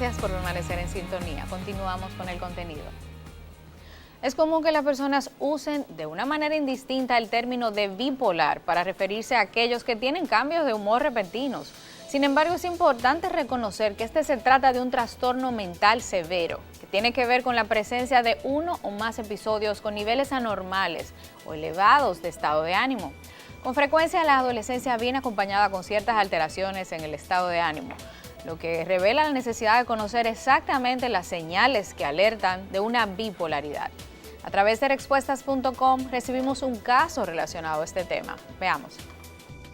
Gracias por permanecer en sintonía. Continuamos con el contenido. Es común que las personas usen de una manera indistinta el término de bipolar para referirse a aquellos que tienen cambios de humor repentinos. Sin embargo, es importante reconocer que se trata de un trastorno mental severo, que tiene que ver con la presencia de uno o más episodios con niveles anormales o elevados de estado de ánimo. Con frecuencia, la adolescencia viene acompañada con ciertas alteraciones en el estado de ánimo, lo que revela la necesidad de conocer exactamente las señales que alertan de una bipolaridad. A través de Respuestas.com recibimos un caso relacionado a este tema. Veamos.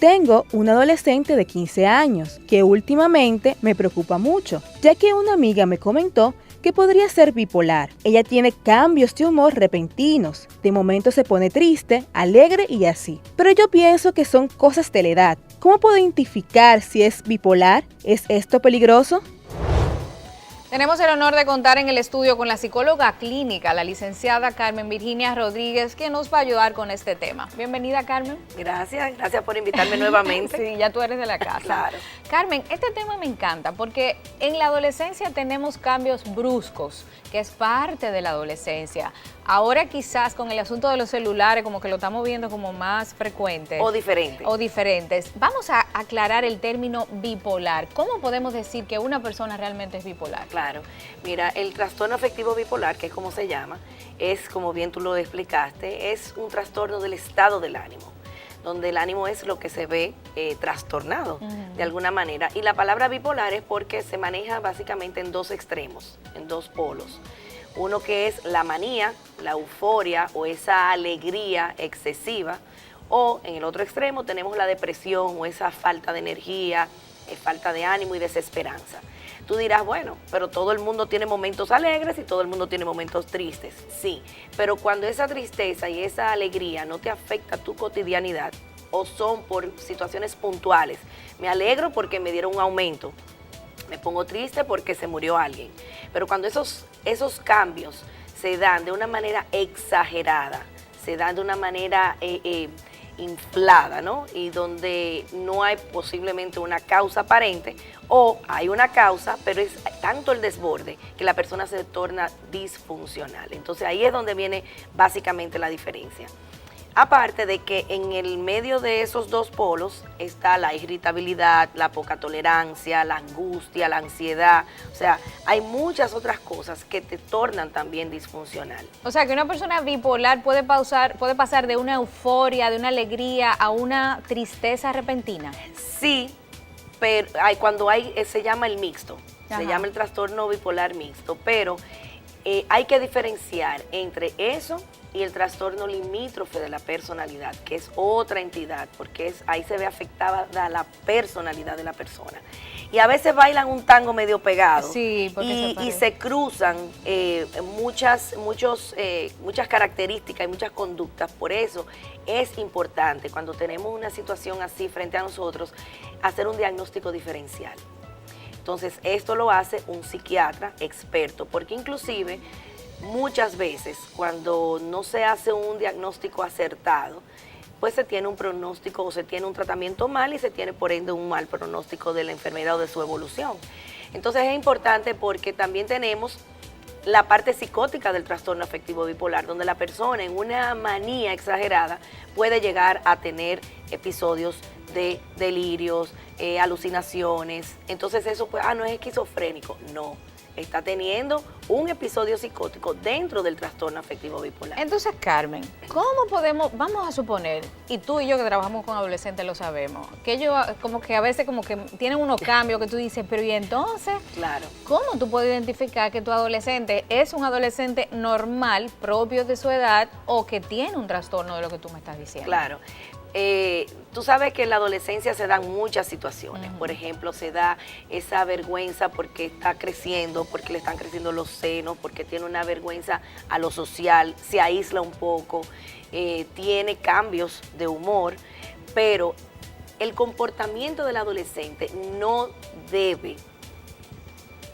Tengo un adolescente de 15 años que últimamente me preocupa mucho, ya que una amiga me comentó que podría ser bipolar. Ella tiene cambios de humor repentinos, de momento se pone triste, alegre y así. Pero yo pienso que son cosas de la edad. ¿Cómo puedo identificar si es bipolar? ¿Es esto peligroso? Tenemos el honor de contar en el estudio con la psicóloga clínica, la licenciada Carmen Virginia Rodríguez, que nos va a ayudar con este tema. Bienvenida, Carmen. Gracias por invitarme nuevamente. Sí, ya tú eres de la casa. Claro. Carmen, este tema me encanta porque en la adolescencia tenemos cambios bruscos, que es parte de la adolescencia. Ahora quizás con el asunto de los celulares, como que lo estamos viendo como más frecuente. O diferentes. Vamos a aclarar el término bipolar. ¿Cómo podemos decir que una persona realmente es bipolar? Claro. Mira, el trastorno afectivo bipolar, que es como se llama, es, como bien tú lo explicaste, es un trastorno del estado del ánimo, donde el ánimo es lo que se ve trastornado de alguna manera. Y la palabra bipolar es porque se maneja básicamente en dos extremos, en dos polos. Uno que es la manía, la euforia o esa alegría excesiva, o en el otro extremo tenemos la depresión o esa falta de energía, falta de ánimo y desesperanza. Tú dirás, bueno, pero todo el mundo tiene momentos alegres y todo el mundo tiene momentos tristes. Sí, pero cuando esa tristeza y esa alegría no te afecta tu cotidianidad o son por situaciones puntuales, me alegro porque me dieron un aumento, me pongo triste porque se murió alguien. Pero cuando esos cambios se dan de una manera exagerada, se dan de una manera inflada, ¿no? Y donde no hay posiblemente una causa aparente, o hay una causa, pero es tanto el desborde que la persona se torna disfuncional. Entonces ahí es donde viene básicamente la diferencia. Aparte de que en el medio de esos dos polos está la irritabilidad, la poca tolerancia, la angustia, la ansiedad. O sea, hay muchas otras cosas que te tornan también disfuncional. O sea, que una persona bipolar puede pasar de una euforia, de una alegría, a una tristeza repentina. Sí, pero se llama el mixto. Ajá. Se llama el trastorno bipolar mixto, pero hay que diferenciar entre eso y el trastorno limítrofe de la personalidad, que es otra entidad, porque ahí se ve afectada la personalidad de la persona. Y a veces bailan un tango medio pegado, sí, y se cruzan muchas características y muchas conductas. Por eso es importante, cuando tenemos una situación así frente a nosotros, hacer un diagnóstico diferencial. Entonces, esto lo hace un psiquiatra experto, porque inclusive muchas veces cuando no se hace un diagnóstico acertado, pues se tiene un pronóstico o se tiene un tratamiento mal y se tiene por ende un mal pronóstico de la enfermedad o de su evolución. Entonces es importante porque también tenemos la parte psicótica del trastorno afectivo bipolar, donde la persona en una manía exagerada puede llegar a tener episodios de delirios, alucinaciones. Entonces eso pues, no es esquizofrénico, no. Está teniendo un episodio psicótico dentro del trastorno afectivo bipolar. Entonces, Carmen, ¿cómo podemos, vamos a suponer, y tú y yo que trabajamos con adolescentes lo sabemos, que ellos como que a veces como que tienen unos cambios que tú dices, pero ¿y entonces? Claro. ¿Cómo tú puedes identificar que tu adolescente es un adolescente normal, propio de su edad, o que tiene un trastorno de lo que tú me estás diciendo? Claro. Tú sabes que en la adolescencia se dan muchas situaciones. Por ejemplo, se da esa vergüenza porque está creciendo, porque le están creciendo los senos, porque tiene una vergüenza a lo social, se aísla un poco, tiene cambios de humor, pero el comportamiento del adolescente no debe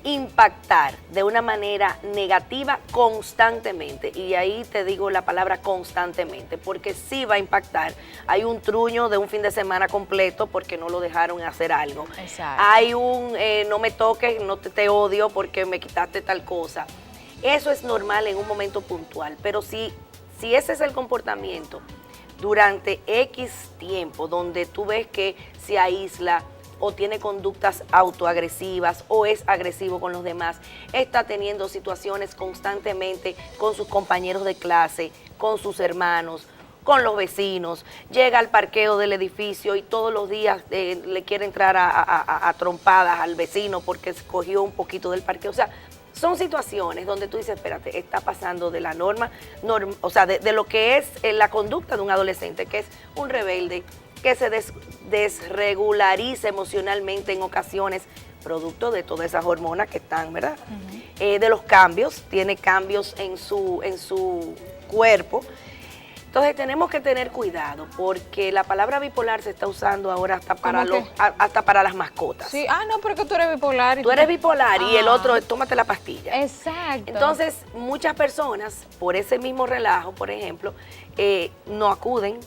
impactar de una manera negativa constantemente, y ahí te digo la palabra constantemente, porque sí va a impactar. Hay un truño de un fin de semana completo porque no lo dejaron hacer algo. Exacto. Hay un no me toques, no te odio porque me quitaste tal cosa. Eso es normal en un momento puntual, pero si ese es el comportamiento durante X tiempo, donde tú ves que se aísla, o tiene conductas autoagresivas, o es agresivo con los demás, está teniendo situaciones constantemente con sus compañeros de clase, con sus hermanos, con los vecinos, llega al parqueo del edificio y todos los días le quiere entrar a trompadas al vecino porque escogió un poquito del parqueo. O sea, son situaciones donde tú dices, espérate, está pasando de la norma, o sea, de lo que es la conducta de un adolescente, que es un rebelde, que se desregulariza emocionalmente en ocasiones, producto de todas esas hormonas que están, ¿verdad? De los cambios, tiene cambios en su cuerpo. Entonces tenemos que tener cuidado, porque la palabra bipolar se está usando ahora hasta para las mascotas. Sí, no, pero que tú eres bipolar. Tú eres bipolar y el otro, tómate la pastilla. Exacto. Entonces, muchas personas, por ese mismo relajo, por ejemplo, no acuden,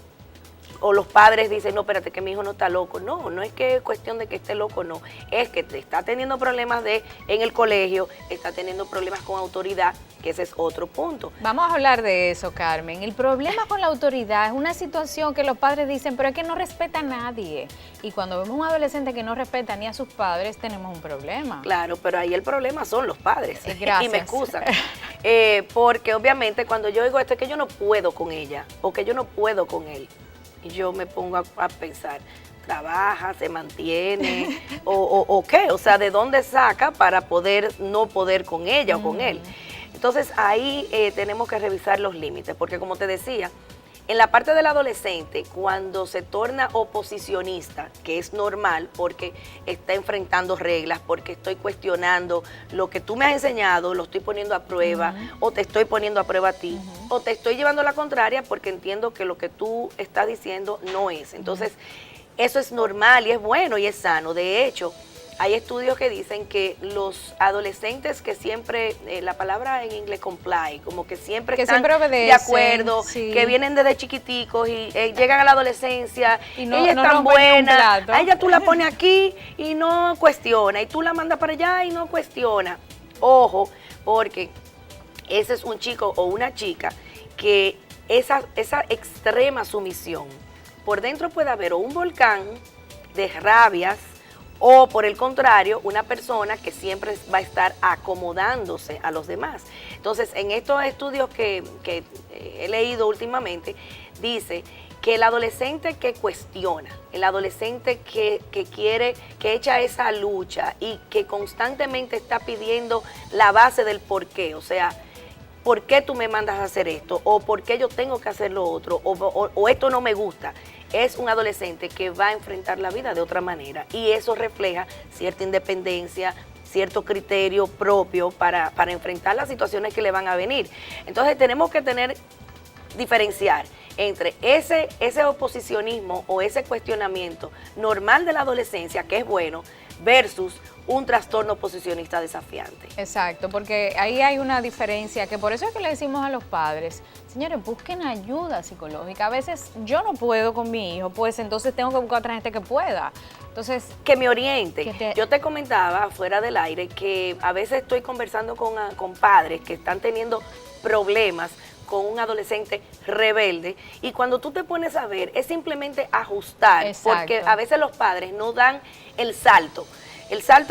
o los padres dicen, no, espérate, que mi hijo no está loco. No, no es que es cuestión de que esté loco, no. Es que está teniendo problemas en el colegio, está teniendo problemas con autoridad, que ese es otro punto. Vamos a hablar de eso, Carmen. El problema con la autoridad es una situación que los padres dicen, pero es que no respeta a nadie. Y cuando vemos un adolescente que no respeta ni a sus padres, tenemos un problema. Claro, pero ahí el problema son los padres. Gracias. Y me excusan. Porque obviamente cuando yo digo esto es que yo no puedo con ella, o que yo no puedo con él, y yo me pongo a pensar, trabaja, se mantiene, o qué, o sea, ¿de dónde saca para no poder con ella o con él? Entonces ahí tenemos que revisar los límites, porque como te decía, en la parte del adolescente, cuando se torna oposicionista, que es normal porque está enfrentando reglas, porque estoy cuestionando lo que tú me has enseñado, lo estoy poniendo a prueba, o te estoy poniendo a prueba a ti, o te estoy llevando a la contraria porque entiendo que lo que tú estás diciendo no es. Entonces, eso es normal y es bueno y es sano. De hecho, hay estudios que dicen que los adolescentes que siempre, la palabra en inglés comply, como que siempre están de acuerdo, sí, que vienen desde chiquiticos y llegan a la adolescencia, y ella es tan buena, a ella tú la pones aquí y no cuestiona, y tú la mandas para allá y no cuestiona. Ojo, porque ese es un chico o una chica que esa extrema sumisión, por dentro puede haber o un volcán de rabias, o por el contrario, una persona que siempre va a estar acomodándose a los demás. Entonces, en estos estudios que he leído últimamente, dice que el adolescente que cuestiona, el adolescente que quiere, que echa esa lucha y que constantemente está pidiendo la base del por qué, o sea, ¿por qué tú me mandas a hacer esto? ¿O por qué yo tengo que hacer lo otro? ¿O esto no me gusta? Es un adolescente que va a enfrentar la vida de otra manera y eso refleja cierta independencia, cierto criterio propio para enfrentar las situaciones que le van a venir. Entonces tenemos que diferenciar entre ese oposicionismo o ese cuestionamiento normal de la adolescencia, que es bueno, versus un trastorno oposicionista desafiante. Exacto, porque ahí hay una diferencia, que por eso es que le decimos a los padres, señores, busquen ayuda psicológica. A veces yo no puedo con mi hijo, pues entonces tengo que buscar a otra gente que pueda. Entonces, que me oriente. Yo te comentaba fuera del aire que a veces estoy conversando con padres que están teniendo problemas con un adolescente rebelde, y cuando tú te pones a ver es simplemente ajustar. Exacto. Porque a veces los padres no dan el salto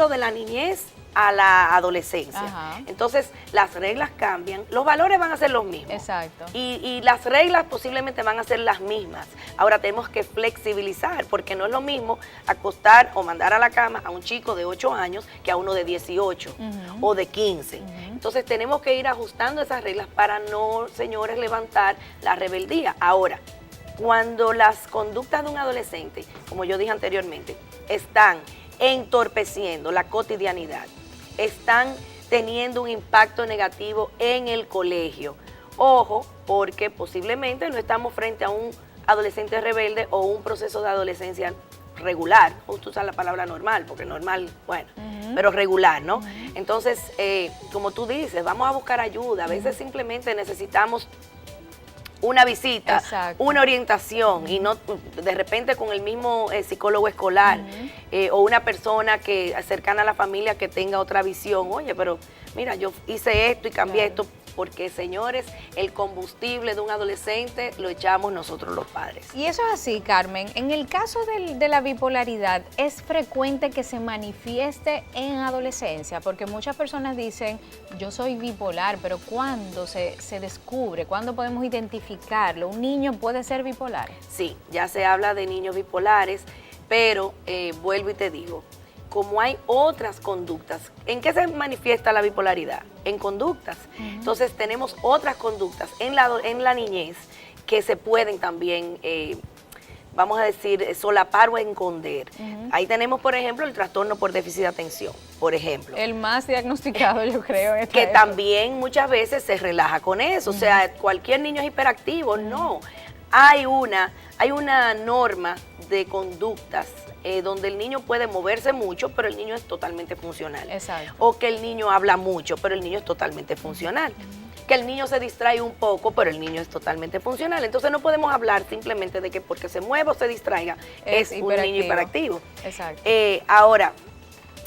de la niñez a la adolescencia. Ajá. Entonces las reglas cambian, los valores van a ser los mismos. Exacto. Y las reglas posiblemente van a ser las mismas. Ahora tenemos que flexibilizar, porque no es lo mismo acostar o mandar a la cama a un chico de 8 años que a uno de 18 o de 15. Entonces tenemos que ir ajustando esas reglas para no, señores, levantar la rebeldía. Ahora, cuando las conductas de un adolescente, como yo dije anteriormente, están entorpeciendo la cotidianidad, están teniendo un impacto negativo en el colegio. Ojo, porque posiblemente no estamos frente a un adolescente rebelde o un proceso de adolescencia regular, justo usar la palabra normal, porque normal, bueno, pero regular, ¿no? Entonces, como tú dices, vamos a buscar ayuda, a veces simplemente necesitamos una visita, Exacto. una orientación y no de repente con el mismo psicólogo escolar o una persona que cercana a la familia que tenga otra visión. Oye, pero mira, yo hice esto y cambié esto, porque señores, el combustible de un adolescente lo echamos nosotros los padres. Y eso es así, Carmen. En el caso de la bipolaridad, ¿es frecuente que se manifieste en adolescencia? Porque muchas personas dicen, yo soy bipolar, pero ¿cuándo se descubre? ¿Cuándo podemos identificarlo? ¿Un niño puede ser bipolar? Sí, ya se habla de niños bipolares, pero vuelvo y te digo, como hay otras conductas, ¿en qué se manifiesta la bipolaridad? En conductas. Entonces tenemos otras conductas en la niñez que se pueden también, vamos a decir, solapar o esconder. Ahí tenemos, por ejemplo, el trastorno por déficit de atención, por ejemplo. El más diagnosticado, yo creo. Que también muchas veces se relaja con eso. O sea, cualquier niño es hiperactivo. No, hay una norma de conductas donde el niño puede moverse mucho, pero el niño es totalmente funcional. Exacto. O que el niño habla mucho, pero el niño es totalmente funcional. Que el niño se distrae un poco, pero el niño es totalmente funcional. Entonces no podemos hablar simplemente de que porque se mueva o se distraiga es un niño hiperactivo. Exacto. Ahora,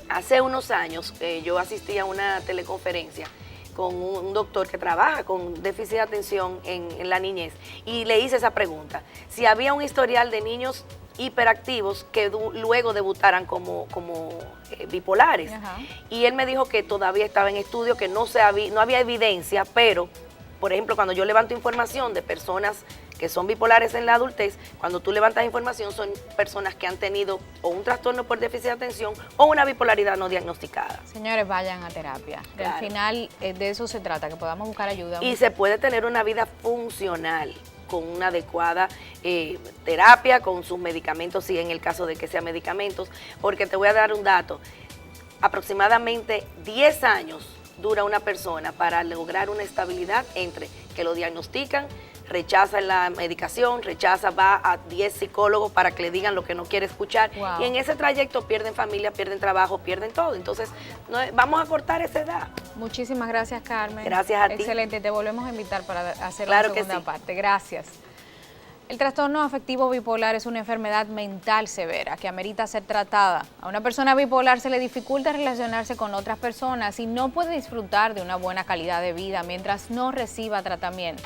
hace unos años yo asistí a una teleconferencia con un doctor que trabaja con déficit de atención en la niñez y le hice esa pregunta, si había un historial de niños hiperactivos que luego debutaran como bipolares. Y él me dijo que todavía estaba en estudio, que no había evidencia, pero, por ejemplo, cuando yo levanto información de personas que son bipolares en la adultez, cuando tú levantas información son personas que han tenido o un trastorno por déficit de atención o una bipolaridad no diagnosticada. Señores, vayan a terapia. Claro. Al final de eso se trata, que podamos buscar ayuda. Y se puede tener una vida funcional con una adecuada terapia, con sus medicamentos, si en el caso de que sean medicamentos, porque te voy a dar un dato, aproximadamente 10 años dura una persona para lograr una estabilidad entre que lo diagnostican, rechaza la medicación, va a 10 psicólogos para que le digan lo que no quiere escuchar. Wow. Y en ese trayecto pierden familia, pierden trabajo, pierden todo. Entonces, vamos a cortar esa edad. Muchísimas gracias, Carmen. Gracias a ti. Excelente, te volvemos a invitar para hacer Claro la que segunda sí. parte. Gracias. El trastorno afectivo bipolar es una enfermedad mental severa que amerita ser tratada. A una persona bipolar se le dificulta relacionarse con otras personas y no puede disfrutar de una buena calidad de vida mientras no reciba tratamiento.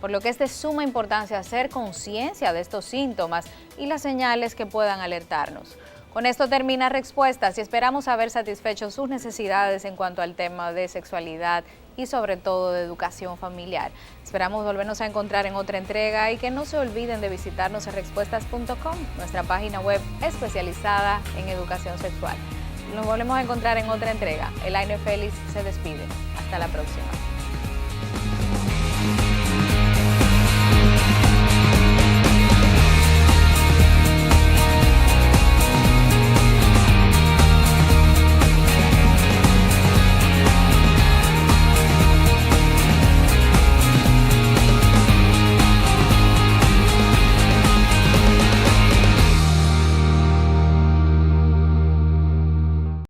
Por lo que es de suma importancia hacer conciencia de estos síntomas y las señales que puedan alertarnos. Con esto termina Respuestas y esperamos haber satisfecho sus necesidades en cuanto al tema de sexualidad y sobre todo de educación familiar. Esperamos volvernos a encontrar en otra entrega y que no se olviden de visitarnos en respuestas.com, nuestra página web especializada en educación sexual. Nos volvemos a encontrar en otra entrega. Elaine Félix se despide. Hasta la próxima.